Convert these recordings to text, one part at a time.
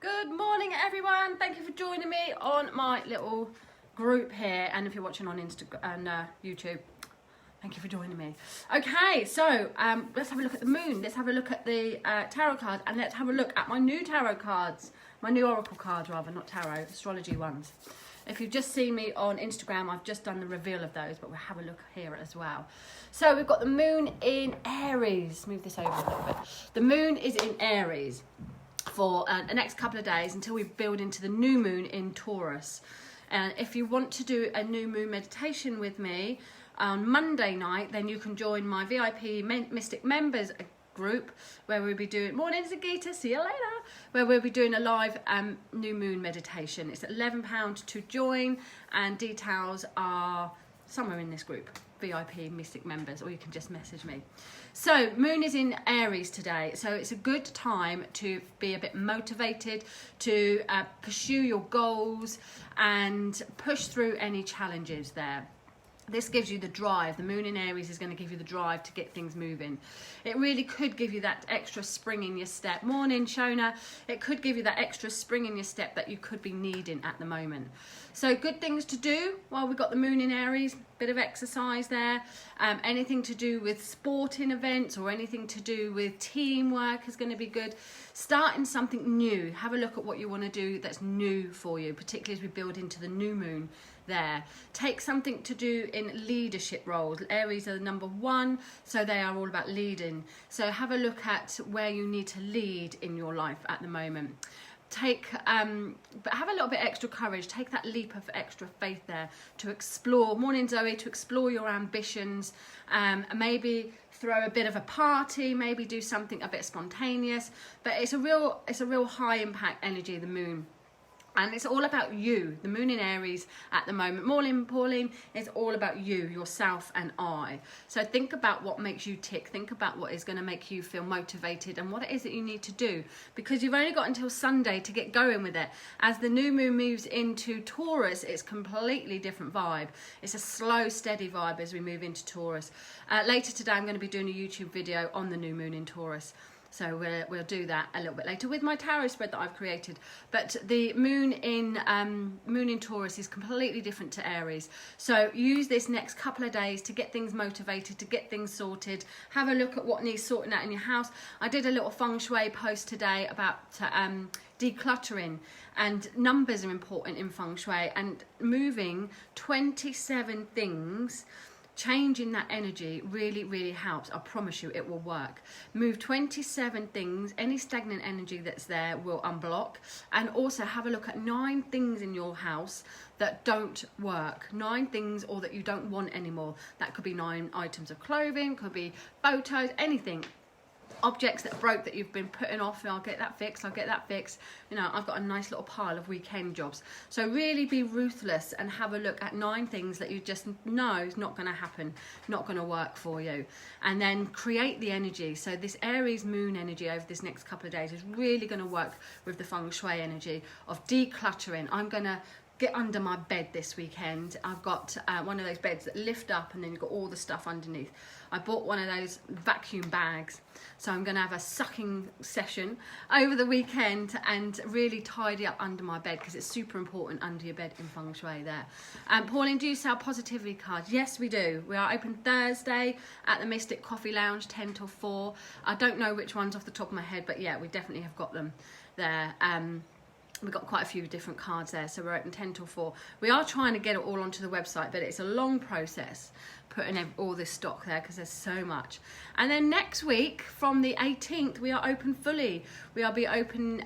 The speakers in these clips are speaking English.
Good morning, everyone. Thank you for joining me on my little group here. And if you're watching on Instagram and YouTube, thank you for joining me. Okay, so let's have a look at the moon. Let's have a look at the tarot card, and let's have a look at my new tarot cards. My new oracle cards, rather, not tarot, astrology ones. If you've just seen me on Instagram, I've just done the reveal of those, but we'll have a look here as well. So we've got the moon in Aries. Move this over a little bit. The moon is in Aries for the next couple of days until we build into the new moon in Taurus. And if you want to do a new moon meditation with me on Monday night, then you can join my VIP Mystic Members group where we'll be doing, morning Zagita, see you later, where we'll be doing a live new moon meditation. It's £11 to join, and details are somewhere in this group, VIP Mystic Members, or you can just message me. So moon is in Aries today, so it's a good time to be a bit motivated, to pursue your goals and push through any challenges there. This gives you the drive. The moon in Aries is going to give you the drive to get things moving. It really could give you that extra spring in your step. Morning, Shona. It could give you that extra spring in your step that you could be needing at the moment. So good things to do while we've got the moon in Aries. Bit of exercise there. Anything to do with sporting events or anything to do with teamwork is going to be good. Starting something new. Have a look at what you want to do that's new for you, particularly as we build into the new moon there. Take something to do in leadership roles. Aries are the number one, so they are all about leading. So have a look at where you need to lead in your life at the moment. But have a little bit extra courage. Take that leap of extra faith there to explore. Morning, Zoe. To explore your ambitions. Maybe throw a bit of a party. Maybe do something a bit spontaneous. But it's a real high impact energy, the moon. And it's all about you. The moon in Aries at the moment. Morning, Pauline, is all about you, yourself and I. So think about what makes you tick. Think about what is going to make you feel motivated and what it is that you need to do. Because you've only got until Sunday to get going with it. As the new moon moves into Taurus, it's completely different vibe. It's a slow, steady vibe as we move into Taurus. Later today, I'm going to be doing a YouTube video on the new moon in Taurus. So we'll do that a little bit later with my tarot spread that I've created. But the moon in Taurus is completely different to Aries. So use this next couple of days to get things motivated, to get things sorted. Have a look at what needs sorting out in your house. I did a little Feng Shui post today about decluttering, and numbers are important in Feng Shui, and moving 27 things. Changing that energy really helps. I promise you it will work. Move 27 things. Any stagnant energy that's there will unblock. And also have a look at 9 things in your house that don't work. 9 things, or that you don't want anymore. That could be 9 items of clothing, could be photos, anything. Objects that broke that you've been putting off. I'll get that fixed, I'll get that fixed. You know, I've got a nice little pile of weekend jobs. So really be ruthless and have a look at 9 things that you just know is not going to happen, not going to work for you. And then create the energy. So this Aries moon energy over this next couple of days is really going to work with the Feng Shui energy of decluttering. I'm going to get under my bed this weekend. I've got one of those beds that lift up and then you've got all the stuff underneath. I bought one of those vacuum bags, so I'm going to have a sucking session over the weekend and really tidy up under my bed, because it's super important under your bed in Feng Shui there. Pauline, do you sell positivity cards? Yes, we do. We are open Thursday at the Mystic Coffee Lounge, 10 till 4. I don't know which ones off the top of my head, but yeah, we definitely have got them there. We've got quite a few different cards there, so we're open 10 till 4. We are trying to get it all onto the website, but it's a long process putting all this stock there because there's so much. And then next week, from the 18th, we are open fully. We'll be open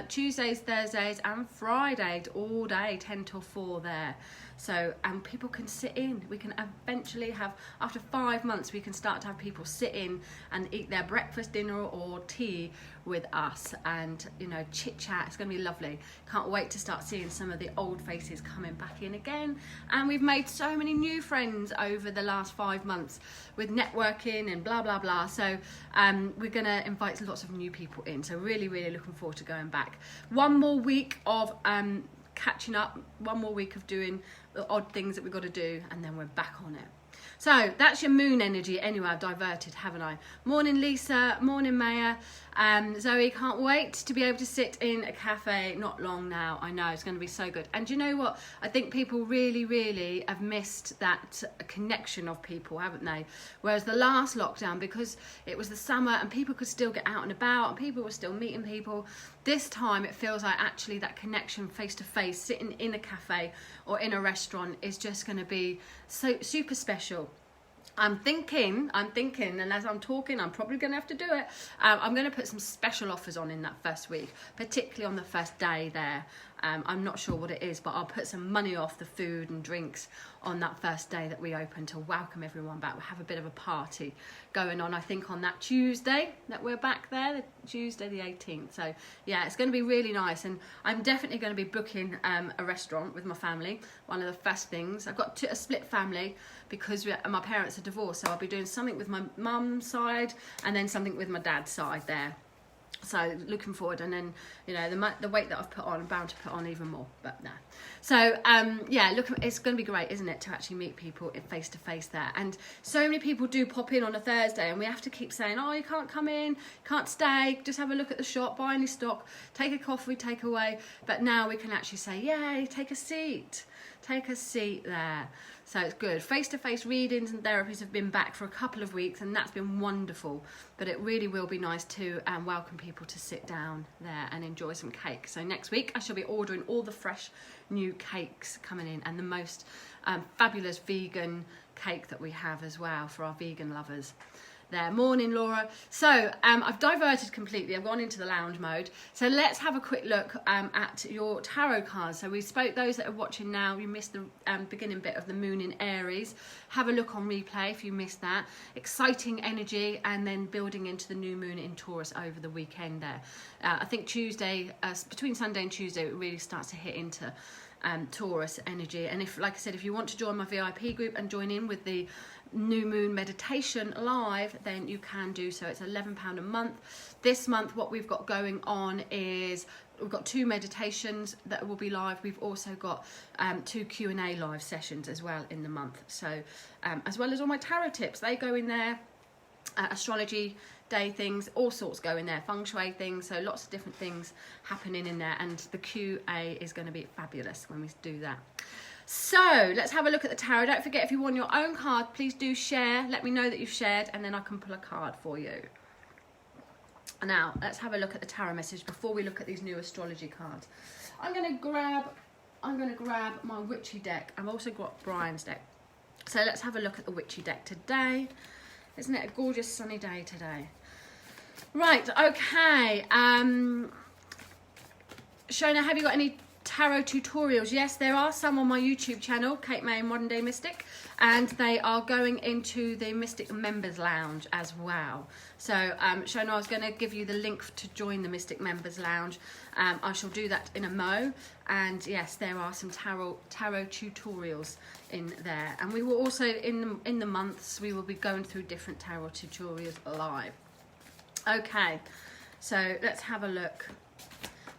Tuesdays, Thursdays and Fridays all day, 10 till 4 there. So, and people can sit in. We can eventually have, after 5 months, we can start to have people sit in and eat their breakfast, dinner or tea with us, and, you know, chit chat. It's going to be lovely. Can't wait to start seeing some of the old faces coming back in again. And we've made so many new friends over the last 5 months with networking and blah blah blah. So we're going to invite lots of new people in. So really looking forward to going back. One more week of catching up, one more week of doing the odd things that we've got to do, and then we're back on it. So that's your moon energy. Anyway, I've diverted, haven't I? Morning, Lisa. Morning, Maya. Zoe, can't wait to be able to sit in a cafe. Not long now. I know, it's going to be so good. And you know what? I think people really, really have missed that connection of people, haven't they? Whereas the last lockdown, because it was the summer and people could still get out and about and people were still meeting people, this time it feels like actually that connection face to face, sitting in a cafe or in a restaurant, is just going to be so super special. I'm thinking, and as I'm talking, I'm probably going to have to do it. I'm going to put some special offers on in that first week, particularly on the first day there. I'm not sure what it is, but I'll put some money off the food and drinks on that first day that we open to welcome everyone back. We'll have a bit of a party going on, I think, on that Tuesday that we're back there, the Tuesday the 18th. So yeah, it's going to be really nice, and I'm definitely going to be booking a restaurant with my family. One of the first things, I've got a split family because my parents are divorced, so I'll be doing something with my mum's side and then something with my dad's side there. So looking forward, and then, you know, the weight that I've put on, I'm bound to put on even more, but no. So yeah, look, it's going to be great, isn't it, to actually meet people face to face there. And so many people do pop in on a Thursday, and we have to keep saying, oh, you can't come in, can't stay, just have a look at the shop, buy any stock, take a coffee, take away. But now we can actually say, yay, take a seat there. So it's good. Face-to-face readings and therapies have been back for a couple of weeks, and that's been wonderful. But it really will be nice to welcome people to sit down there and enjoy some cake. So next week I shall be ordering all the fresh new cakes coming in, and the most fabulous vegan cake that we have as well for our vegan lovers. There. Morning, Laura. So I've diverted completely. I've gone into the lounge mode. So let's have a quick look at your tarot cards. So we spoke, those that are watching now, you missed the beginning bit of the moon in Aries. Have a look on replay if you missed that. Exciting energy, and then building into the new moon in Taurus over the weekend there. I think Tuesday, between Sunday and Tuesday, it really starts to hit into Taurus energy. And if, like I said, if you want to join my VIP group and join in with the new moon meditation live, then you can do so. It's £11 a month. This month what we've got going on is we've got 2 meditations that will be live. We've also got 2 Q&A live sessions as well in the month. So as well as all my tarot tips, they go in there. Astrology day things, all sorts go in there, Feng Shui things, so lots of different things happening in there, and the QA is going to be fabulous when we do that. So let's have a look at the tarot. Don't forget, if you want your own card, please do share. Let me know that you've shared, and then I can pull a card for you. Now let's have a look at the tarot message before we look at these new astrology cards. I'm going to grab my witchy deck. I've also got Brian's deck. So let's have a look at the witchy deck today. Isn't it a gorgeous sunny day today? Right, okay. Shona, have you got any tarot tutorials? Yes, there are some on my YouTube channel, Kate May Modern Day Mystic, and they are going into the Mystic Members Lounge as well. So Shona, I was going to give you the link to join the Mystic Members Lounge. I shall do that in a mo, and yes, there are some tarot tutorials in there, and we will also in the months we will be going through different tarot tutorials live. Okay, so let's have a look.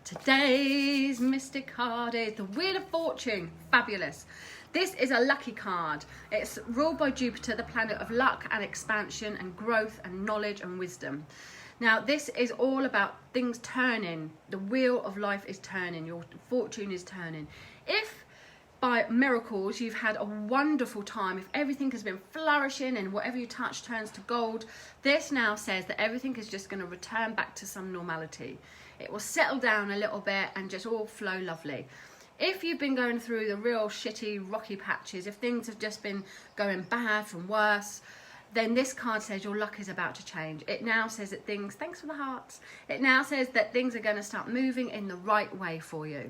Today's mystic card is the Wheel of Fortune. Fabulous. This is a lucky card. It's ruled by Jupiter, the planet of luck and expansion and growth and knowledge and wisdom. Now, this is all about things turning. The wheel of life is turning. Your fortune is turning. If by miracles you've had a wonderful time, if everything has been flourishing and whatever you touch turns to gold, this now says that everything is just going to return back to some normality. It will settle down a little bit and just all flow lovely. If you've been going through the real shitty rocky patches, if things have just been going bad from worse, then this card says your luck is about to change. It now says that things, thanks for the hearts, it now says that things are going to start moving in the right way for you.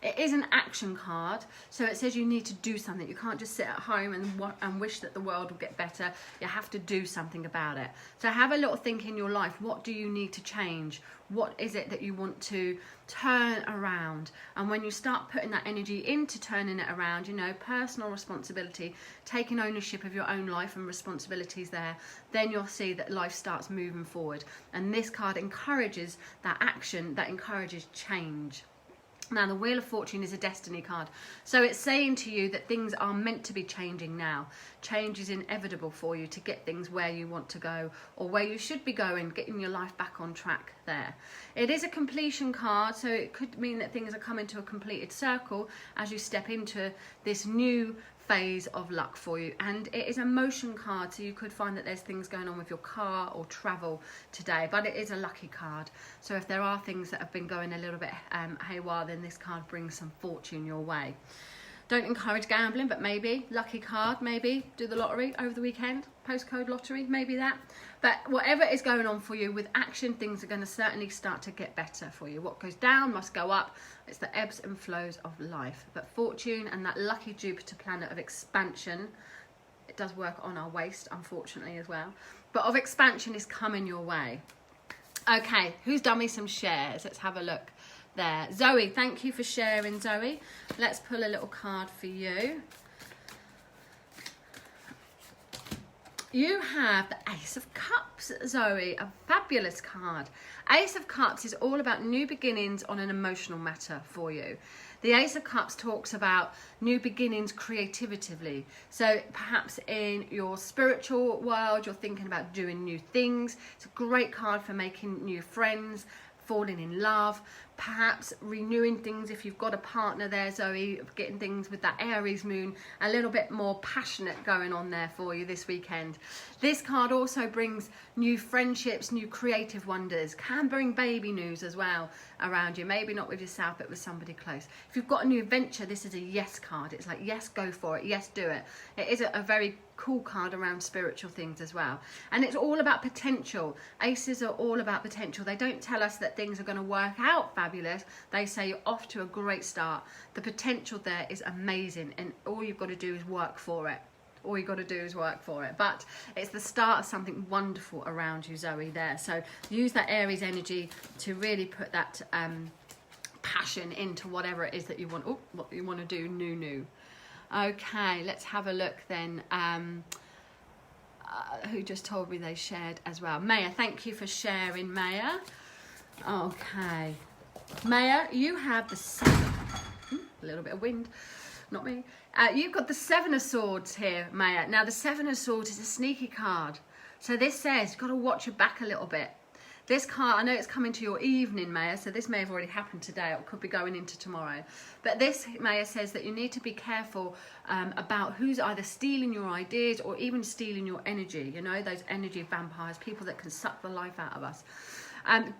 It is an action card, so it says you need to do something. You can't just sit at home and wish that the world will get better. You have to do something about it. So have a little think in your life. What do you need to change? What is it that you want to turn around? And when you start putting that energy into turning it around, you know, personal responsibility, taking ownership of your own life and responsibilities there, then you'll see that life starts moving forward. And this card encourages that action, that encourages change. Now, the Wheel of Fortune is a destiny card. So it's saying to you that things are meant to be changing now. Change is inevitable for you to get things where you want to go or where you should be going, getting your life back on track there. It is a completion card, so it could mean that things are coming to a completed circle as you step into this new phase of luck for you. And it is a motion card, so you could find that there's things going on with your car or travel today, but it is a lucky card. So if there are things that have been going a little bit haywire, then this card brings some fortune your way. Don't encourage gambling, but maybe lucky card, maybe do the lottery over the weekend, postcode lottery, maybe that. But whatever is going on for you with action, things are going to certainly start to get better for you. What goes down must go up. It's the ebbs and flows of life. But fortune and that lucky Jupiter planet of expansion, it does work on our waist, unfortunately, as well. But of expansion is coming your way. Okay, who's done me some shares? Let's have a look. There, Zoe, thank you for sharing, Zoe. Let's pull a little card for you. You have the Ace of Cups, Zoe, a fabulous card. Ace of Cups is all about new beginnings on an emotional matter for you. The Ace of Cups talks about new beginnings creatively. So perhaps in your spiritual world, you're thinking about doing new things. It's a great card for making new friends, falling in love, perhaps renewing things if you've got a partner there, Zoe, getting things with that Aries moon a little bit more passionate going on there for you this weekend. This card also brings new friendships, new creative wonders, can bring baby news as well around you, maybe not with yourself but with somebody close. If you've got a new venture, this is a yes card. It's like yes, go for it, yes, do it. It is a very cool card around spiritual things as well, and it's all about potential. Aces are all about potential. They don't tell us that things are going to work out fabulous. They say you're off to a great start. The potential there is amazing, and all you've got to do is work for it. All you've got to do is work for it. But it's the start of something wonderful around you, Zoe, there. So use that Aries energy to really put that passion into whatever it is that you want. Oh, what you want to do new. Okay, let's have a look then. Who just told me they shared as well? Maya, thank you for sharing, Maya. Okay, Maya, you have the a little bit of wind, not me. You've got the Seven of Swords here, Maya. Now the Seven of Swords is a sneaky card, so this says you've got to watch your back a little bit. This card, I know it's coming to your evening, Maya, so this may have already happened today or could be going into tomorrow. But this, Maya, says that you need to be careful about who's either stealing your ideas or even stealing your energy. You know, those energy vampires, people that can suck the life out of us.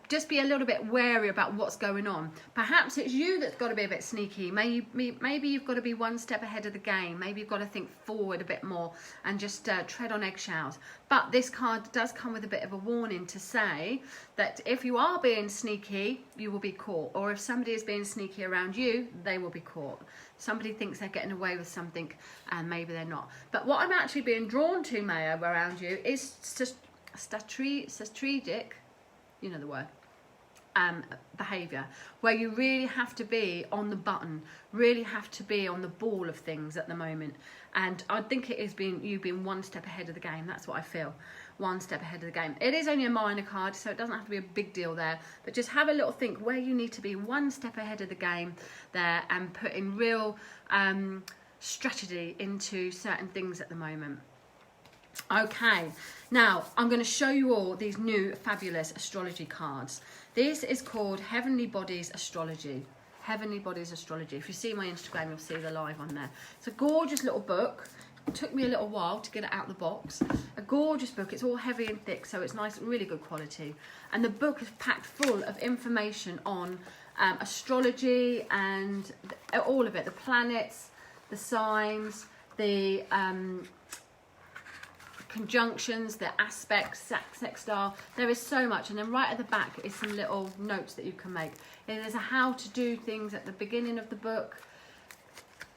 Just be a little bit wary about what's going on. Perhaps it's you that's got to be a bit sneaky. Maybe you've got to be one step ahead of the game. Maybe you've got to think forward a bit more and just tread on eggshells. But this card does come with a bit of a warning to say that if you are being sneaky, you will be caught. Or if somebody is being sneaky around you, they will be caught. Somebody thinks they're getting away with something and maybe they're not. But what I'm actually being drawn to, Maya, around you is strategic, you know the word, behaviour, where you really have to be on the button, really have to be on the ball of things at the moment. And I think it is you being one step ahead of the game. That's what I feel, one step ahead of the game. It is only a minor card, so it doesn't have to be a big deal there, but just have a little think where you need to be one step ahead of the game there and put in real strategy into certain things at the moment. Okay, now I'm going to show you all these new fabulous astrology cards. This is called Heavenly Bodies Astrology. Heavenly Bodies Astrology. If you see my Instagram, you'll see the live on there. It's a gorgeous little book. It took me a little while to get it out of the box. A gorgeous book. It's all heavy and thick, so it's nice, really good quality. And the book is packed full of information on astrology and all of it. The planets, the signs, the conjunctions, the aspects, sextile. There is so much, and then right at the back is some little notes that you can make. And there's a how to do things at the beginning of the book.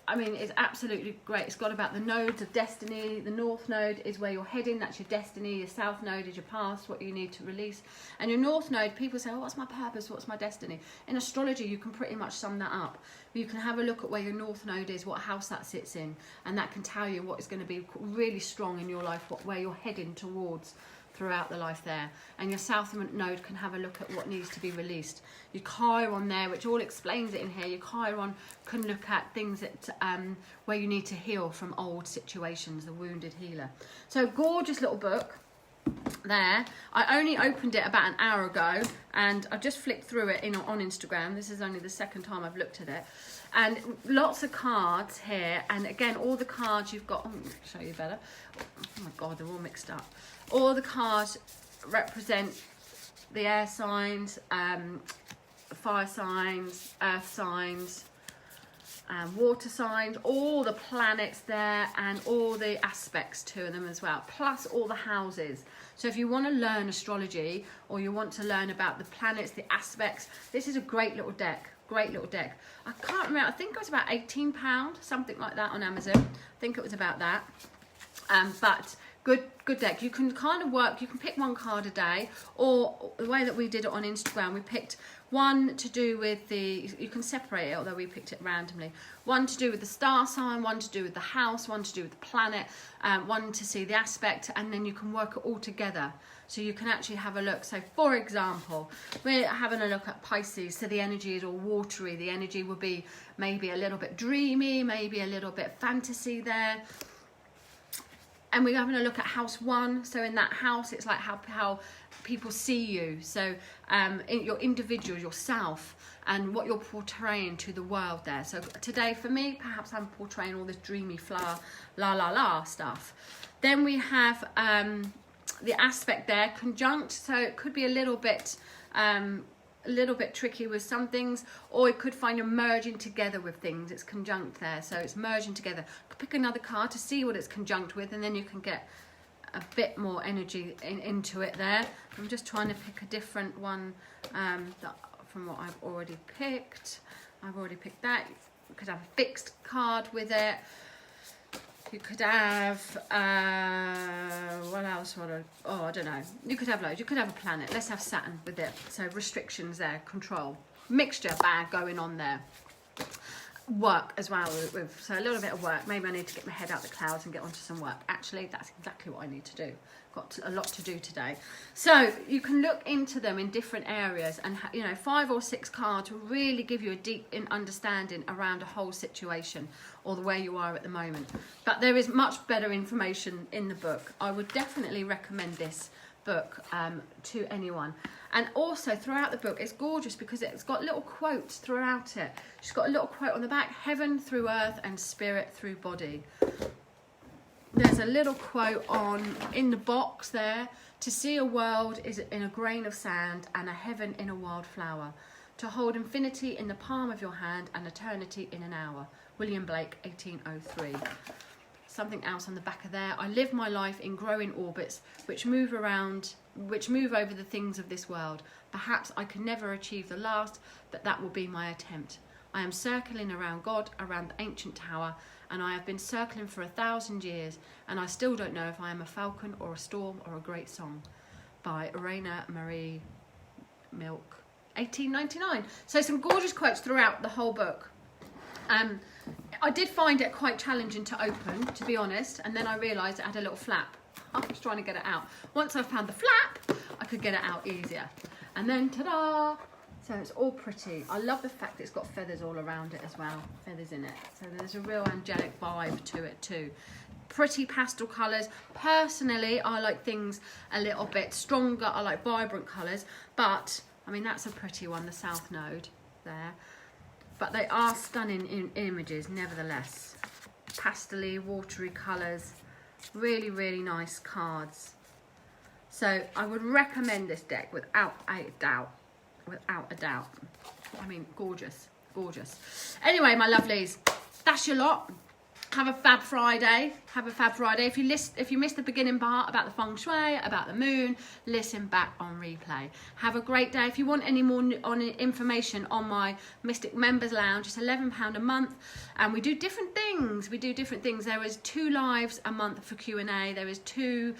I mean, it's absolutely great. It's got about the nodes of destiny. The north node is where you're heading. That's your destiny. Your south node is your past, what you need to release. And your north node, people say, oh, what's my purpose? What's my destiny? In astrology, you can pretty much sum that up. You can have a look at where your north node is, what house that sits in, and that can tell you what is going to be really strong in your life, where you're heading towards throughout the life there. And your South Node can have a look at what needs to be released. Your Chiron there, which all explains it in here, your Chiron can look at things that where you need to heal from old situations, the wounded healer. So gorgeous little book there. I only opened it about an hour ago, and I've just flicked through it on Instagram. This is only the second time I've looked at it, and lots of cards here. And again, all the cards you've got, show you better. Oh my god, they're all mixed up. All the cards represent the air signs, fire signs, earth signs, water signs, all the planets there, and all the aspects to them as well, plus all the houses. So if you want to learn astrology, or you want to learn about the planets, the aspects, this is a great little deck. Great little deck. I can't remember, I think it was about £18, something like that on Amazon. I think it was about that. But good deck. You can kind of work, you can pick one card a day, or the way that we did it on Instagram, we picked one to do with the, you can separate it, although we picked it randomly. One to do with the star sign, one to do with the house, one to do with the planet, one to see the aspect, and then you can work it all together. So you can actually have a look. So for example, we're having a look at Pisces, so the energy is all watery. The energy will be maybe a little bit dreamy, maybe a little bit fantasy there. And we're having a look at house 1. So in that house, it's like how people see you. So your individual, yourself, and what you're portraying to the world there. So today for me, perhaps I'm portraying all this dreamy flower, la stuff. Then we have the aspect there, conjunct. So it could be a little bit tricky with some things, or it could find you're merging together with things. It's conjunct there, so it's merging together. Pick another card to see what it's conjunct with, and then you can get a bit more energy into it there. I'm just trying to pick a different one from what I've already picked. I've already picked that. You could have a fixed card with it. You could have, what else? I don't know. You could have loads. You could have a planet. Let's have Saturn with it. So restrictions there, control. Mixture bag going on there. Work as well. So a little bit of work. Maybe I need to get my head out the clouds and get onto some work. Actually, that's exactly what I need to do. Got a lot to do today. So you can look into them in different areas, and 5 or 6 cards will really give you a deep understanding around a whole situation or the way you are at the moment. But there is much better information in the book. I would definitely recommend this book to anyone. And also throughout the book, it's gorgeous because it's got little quotes throughout it. She's got a little quote on the back: heaven through earth and spirit through body. There's a little quote in the box there: to see a world is in a grain of sand, and a heaven in a wild flower. To hold infinity in the palm of your hand and eternity in an hour. William Blake, 1803. Something else on the back of there: I live my life in growing orbits which move over the things of this world. Perhaps I can never achieve the last, but that will be my attempt. I am circling around God, around the ancient tower, and I have been circling for 1,000 years, and I still don't know if I am a falcon or a storm or a great song. By Rainer Marie Milk, 1899. So some gorgeous quotes throughout the whole book. I did find it quite challenging to open, to be honest, and then I realised it had a little flap. I was trying to get it out. Once I found the flap, I could get it out easier. And then, ta-da! So it's all pretty. I love the fact that it's got feathers all around it as well. Feathers in it. So there's a real angelic vibe to it too. Pretty pastel colours. Personally, I like things a little bit stronger. I like vibrant colours. But, I mean, that's a pretty one, the South Node there. But they are stunning images, nevertheless. Pastel-y, watery colours. Really, really nice cards. So I would recommend this deck without a doubt. Without a doubt. I mean, gorgeous, gorgeous. Anyway, my lovelies, that's your lot. Have a fab Friday. Have a fab Friday. If you missed the beginning part about the Feng Shui, about the moon, listen back on replay. Have a great day. If you want any more information on my Mystic Members Lounge, it's £11 a month, and we do different things. There is 2 lives a month for Q&A. There is 2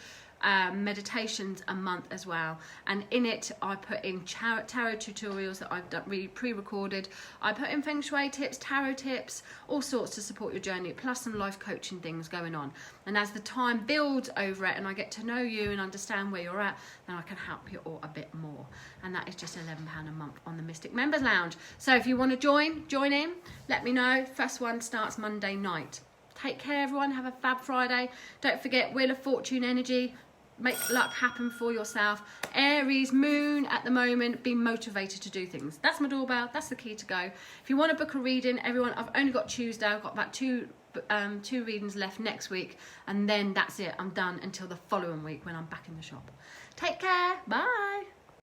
meditations a month as well, and in it I put in tarot tutorials that I've done pre-recorded. I put in Feng Shui tips, tarot tips, all sorts to support your journey, plus some life coaching things going on. And as the time builds over it and I get to know you and understand where you're at, then I can help you all a bit more. And that is just £11 a month on the Mystic Members Lounge. So if you want to join in, let me know. First one starts Monday night. Take care, everyone. Have a fab Friday. Don't forget Wheel of Fortune energy. Make luck happen for yourself. Aries moon at the moment. Be motivated to do things. That's my doorbell. That's the key to go. If you want to book a reading, everyone, I've only got Tuesday. I've got about two readings left next week, and then that's it. I'm done until the following week when I'm back in the shop. Take care. Bye.